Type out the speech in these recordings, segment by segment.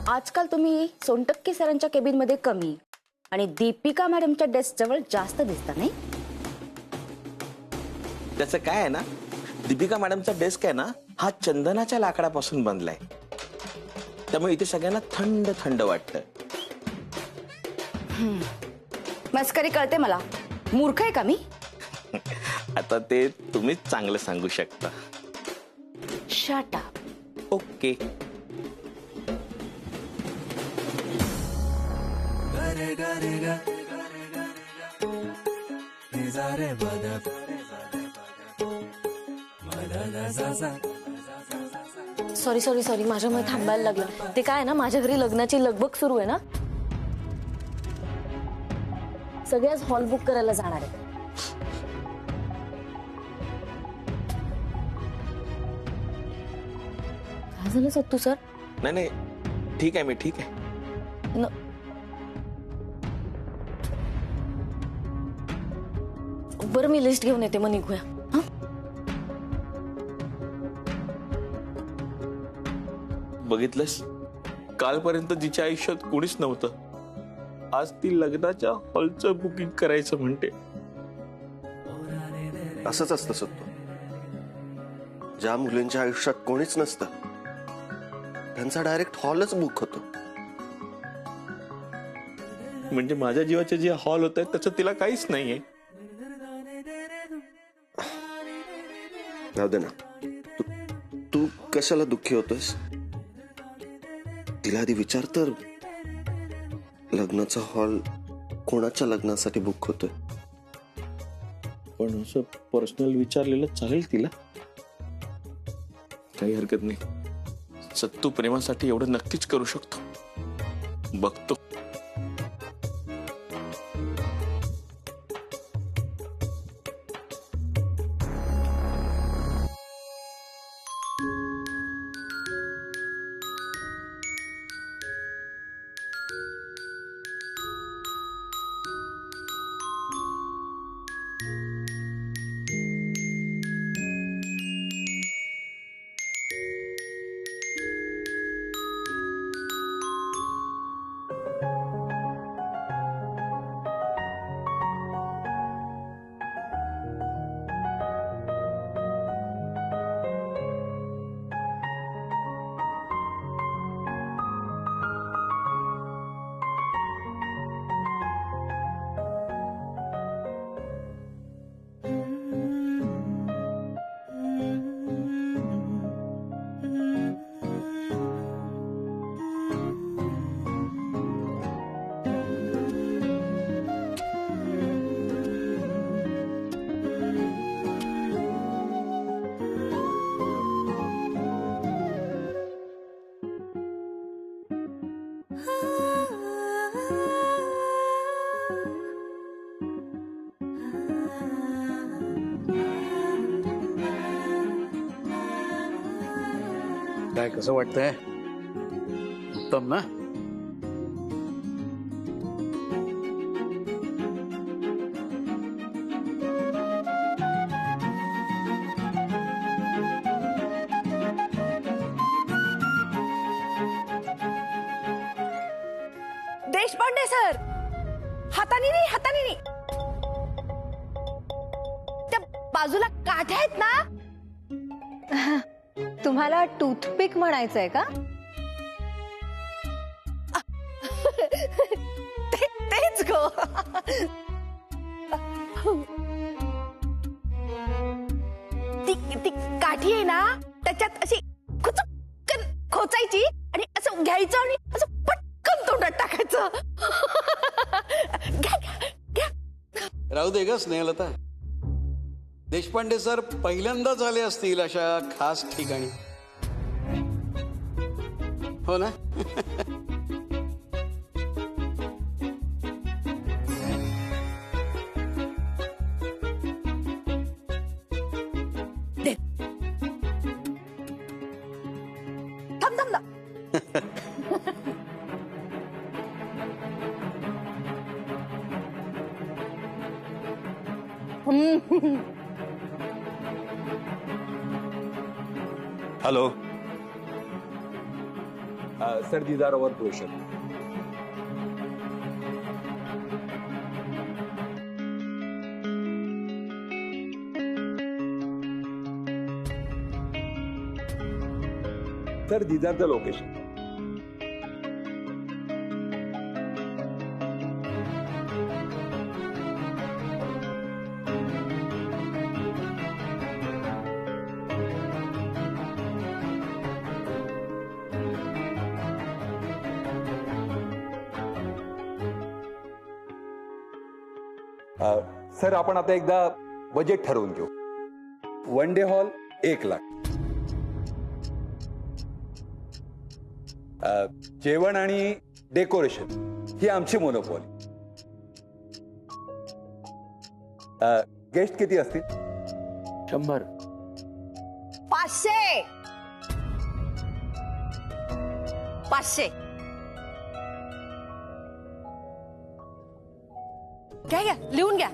आजकाल तुम्ही सोनटक्के सरांच्या केबिन मध्ये कमी आणि दीपिका मॅडमच्या डेस्क जवळ जास्त दिसता नाही? त्याचं काय आहे ना, दीपिका मॅडमचा डेस्क आहे ना हा चंदनाच्या लाकडापासून बनलाय, त्यामुळे इथे सगळ्यांना थंड थंड वाटतं. मस्करी कळते मला. मूर्ख आहे का मी? आता ते तुम्हीच चांगलं सांगू शकता. Shut up. Okay. Sorry sorry sorry, माझ्यामुळे थांबायला लागलं. ते काय ना, माझ्या घरी लग्नाची लगबग सुरू आहे ना, सगळ्याच हॉल बुक करायला जाणार आहे. काय झालं सत्तू सर? नाही नाही, ठीक आहे, मी ठीक आहे. बरं, मी लिस्ट घेऊन येते, मग निघूया. बघितलंस, कालपर्यंत जिच्या आयुष्यात कोणीच नव्हतं, आज ती लग्नाच्या हॉलचं बुकिंग करायचं म्हणते. असंच असतं सत्तू. ज्या मुलींच्या आयुष्यात कोणीच नसतं त्यांचा डायरेक्ट हॉलच बुक होतो. म्हणजे माझ्या जीवाचे जे हॉल होत आहेत त्याचं तिला काहीच नाहीये. जाऊ दे ना, तू कशाला दुःखी होतोस? तिला आधी विचार तर, लग्नाचा हॉल कोणाच्या लग्नासाठी बुक होतोय? पण असं पर्सनल विचारलेलं चालेल तिला? काही हरकत नाही. सत्तू प्रेमासाठी एवढं नक्कीच करू शकतो. बघतो. काय कसं वाटतंय? उत्तम ना? देशपांडे सर, हाताने नाही, हाताने नाही. त्या बाजूला काठ्या आहेत ना? तुम्हाला टूथपिक म्हणायचंय का? तेच गो. ती काठी आहे ना, त्याच्यात अशी खुचकन खोचायची आणि असं घ्यायचं आणि असं पटकन तोंडात टाकायचं. राहू दे ग स्नेहलता. देशपांडे सर पहिल्यांदाच आले असतील अशा खास ठिकाणी, हो ना? थांब थांब. Hello. Sir these are our brochure. Sir, these are the locations. Sir आपण आता एकदा बजेट ठरवून घेऊ. 1 डे हॉल 1 लाख. जेवण आणि डेकोरेशन ही आमची मोनोपॉली. गेस्ट किती असतील? 100. 500. 500. घ्या घ्या लिहून घ्या.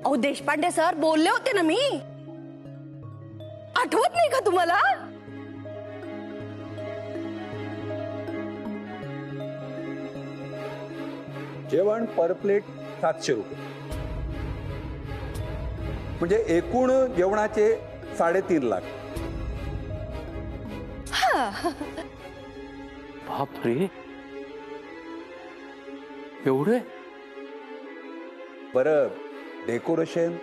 अहो देशपांडे सर बोलले होते ना मी, आठवत नाही का तुम्हाला? जेवण पर प्लेट 700 रुपये. म्हणजे एकूण जेवणाचे 3.5 लाख. बापरे, एवढे? बरं, डेकोरेशन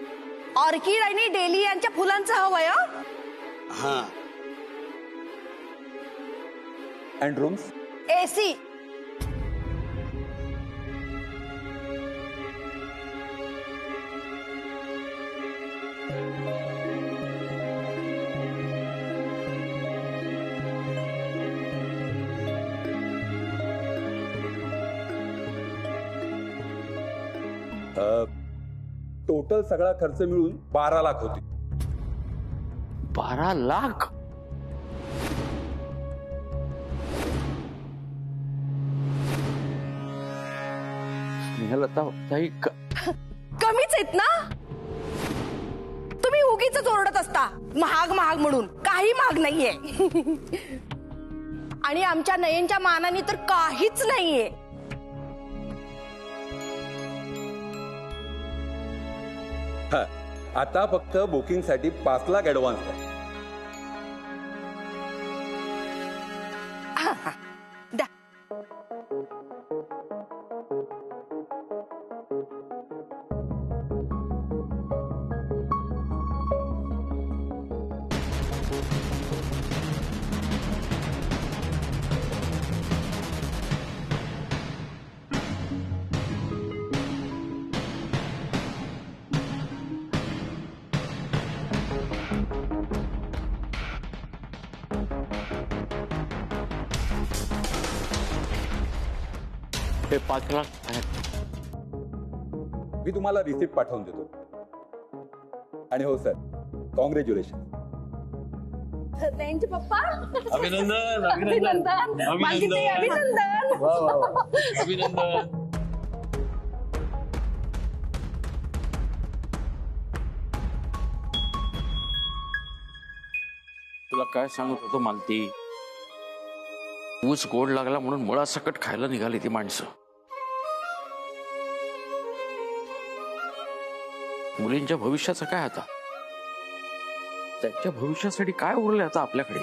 ऑर्किड आणि डेली यांच्या फुलांचं हवंय. हा अँड रूम्स? एसी. टोटल सगळा खर्च मिळून 12 लाख होते. 12 लाख? स्नेहलता ताई कमीच आहेत ना? तुम्ही उगीच ओरडत असता महाग महाग म्हणून. काही महाग नाहीये. आणि आमच्या नयनच्या मानाने तर काहीच नाहीये. हा, आता फक्त बुकिंग साठी 5 लाख ऍडव्हान्स आहे. द्या. हे 5 लाख आहेत. मी तुम्हाला रिसिप्ट पाठवून देतो. आणि हो सर, कॉंग्रॅच्युलेशन. नयनचे पप्पा अभिनंदन. अभिनंदन. मागितले अभिनंदन. अभिनंदन. तुला काय सांगत होतो मालती, ऊस गोड लागला म्हणून मुळासकट खायला निघाली ती माणसं. मुलींच्या भविष्याचं काय आता? त्यांच्या भविष्यासाठी काय उरलंय आता आपल्याकडे?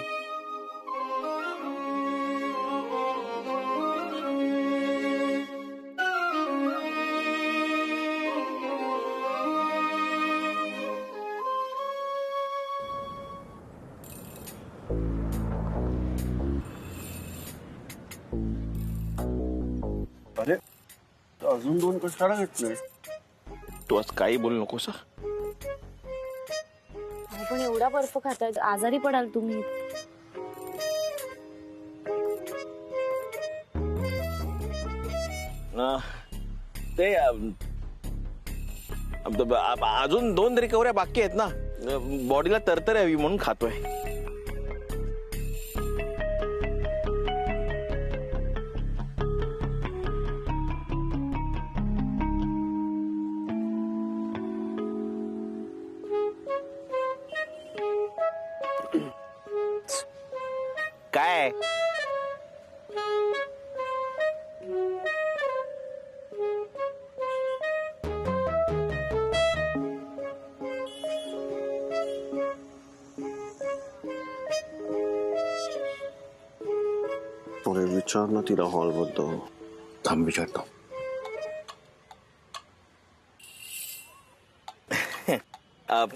अरे अजून 2 कशाला घेतले? तू आज काही बोलू नकोस. पण एवढा बर्फ खाताय, आजारी पडाल तुम्ही. ते अजून 2 रिकव्हऱ्या बाकी आहेत ना. बॉडीला तरतरी यावी म्हणून खातोय. काय काय? पुढे विचार ना तिला हॉल बद्दल. थांब विचारतो.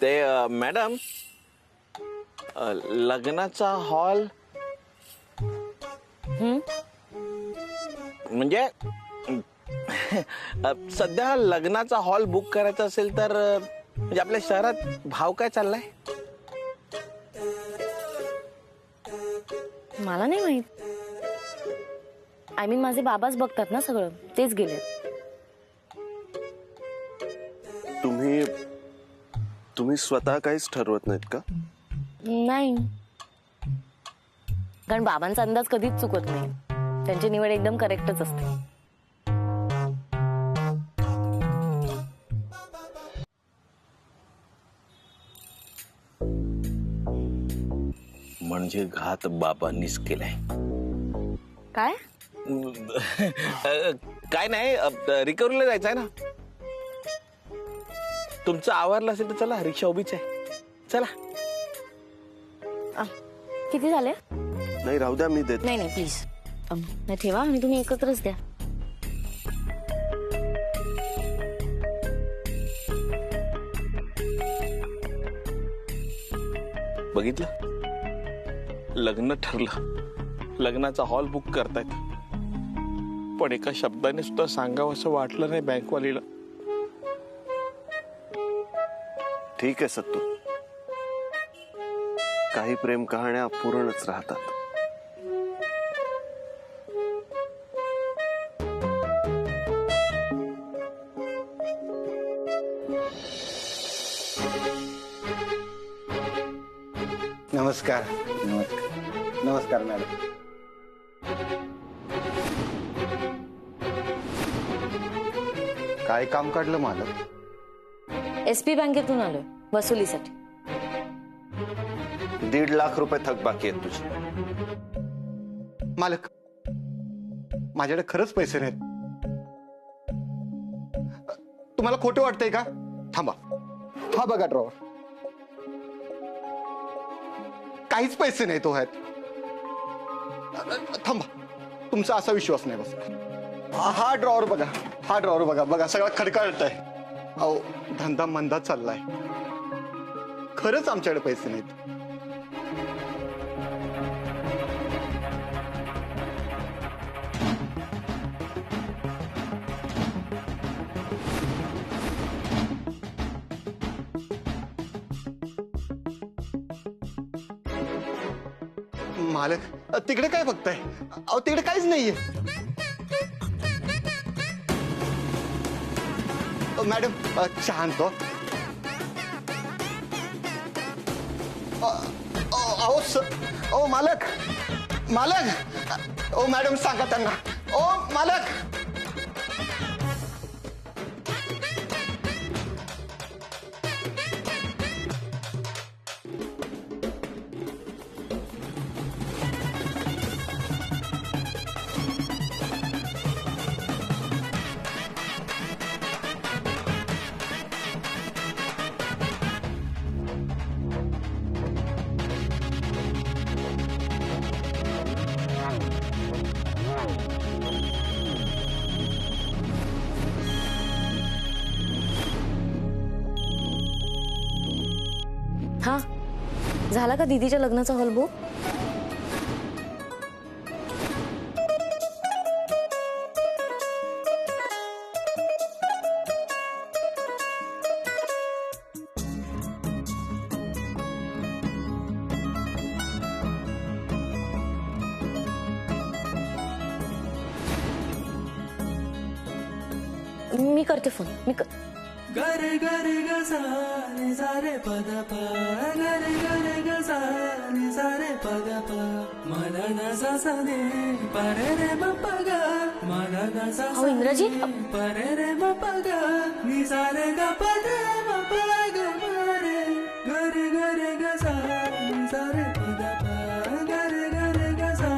ते मॅडम, लग्नाचा हॉल म्हणजे सध्या लग्नाचा हॉल बुक करायचा असेल तर म्हणजे आपल्या शहरात भाव काय चाललाय? मला नाही माहित. आय मीन माझे बाबाच बघतात ना सगळं, तेच गेले. तुम्ही स्वतः काहीच ठरवत नाहीत का? नाही, कारण बाबांचा अंदाज कधीच चुकत नाही. त्यांची निवड एकदम करेक्टच असते. म्हणजे घात बाबांनीच केलाय. काय? काय नाही, रिकव्हरीला जायचं आहे ना. तुमचं आवरलं असेल तर चला, रिक्षा उभीच आहे. चला. किती झाले? नाही राहू द्या, मी देत. नाही नाही प्लीज नाही, ठेवा आणि तुम्ही एकत्रच द्या. बघितलं, लग्न ठरलं, लग्नाचा हॉल बुक करतायत, पण एका शब्दाने सुद्धा सांगावं असं वाटलं नाही बँकवालीला. ठीक आहे सत्तू, काही प्रेम कहाण्या अपूर्णच राहतात. नमस्कार. नमस्कार मॅडम. काय काम काढलं मालक? SP बँकेतून आलोय वसुलीसाठी. 1.5 लाख रुपये थकबाकी आहेत तुझे. मालक, माझ्याकडे खरंच पैसे नाहीत. तुम्हाला खोटं वाटतंय का? थांबा, हा बघा ड्रॉवर. काहीच पैसे नाही तो आहेत. थांबा, तुमचा असा विश्वास नाही बस. हा ड्रॉवर बघा, हा ड्रॉवर बघा. बघा सगळा खडकाळतंय. अहो, धंदा मंदा चाललाय. खरंच आमच्याकडे पैसे नाहीत. मालक, तिकडे काय बघताय? अहो, तिकडे काहीच नाहीये. मॅडम, चहा आणतो. अहो मालक, मालक. ओ मॅडम, सांगा त्यांना. ओ मालक. हा झाला का दीदीच्या लग्नाचा हॉल बुक? मी करते फोन. गरे गरे गजा नि सारे पद प गरे गरे गजा नि सारे पद प मन न सा सा ने परे रे म प ग मन न सा सा इंद्रजी परे रे म प ग नि सारे ग प रे म प ग म रे गरे गरे गजा नि सारे पद प गरे गरे गजा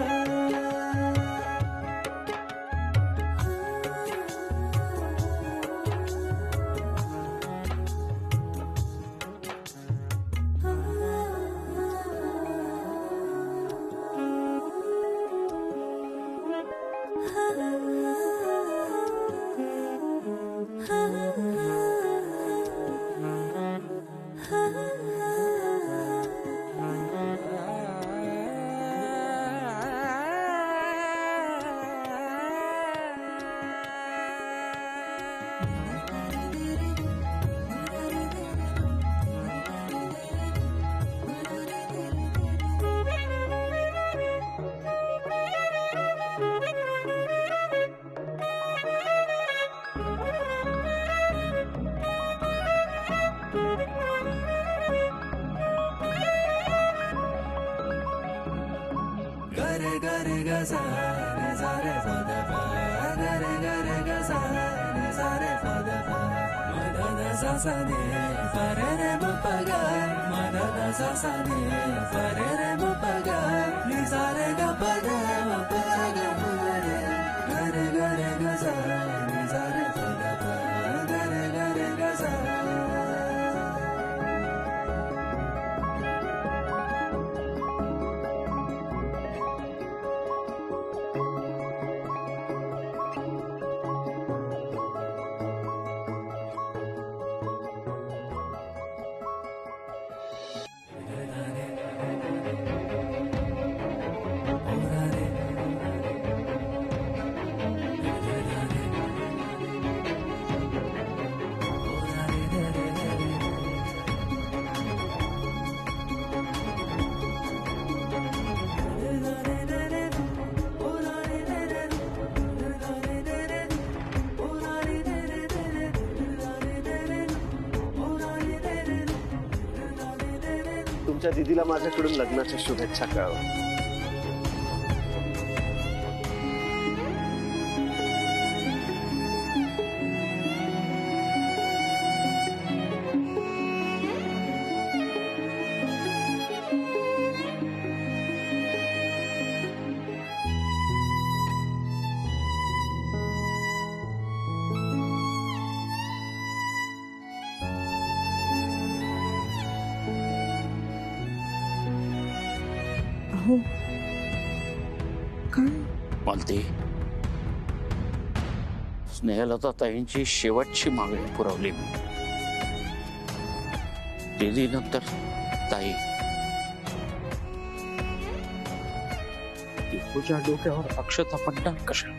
गरे गरे गजा रे सारे पद पा गरे गरे गजा रे सारे पद पा मदद सा सा ने परे रे म प ग मदद सा सा ने परे रे म प ग नि सारे ग प ग म प ग म रे गरे गरे गजा रे सारे पद पा गरे गरे गजा तुमच्या दीदीला माझ्याकडून लग्नाच्या शुभेच्छा कळवा. मालती, स्नेहलता ताईंची शेवटची मागणी पुरवली मी. दीदी नंतर ताई. दीपूच्या डोक्यावर अक्षता पडणार कशा?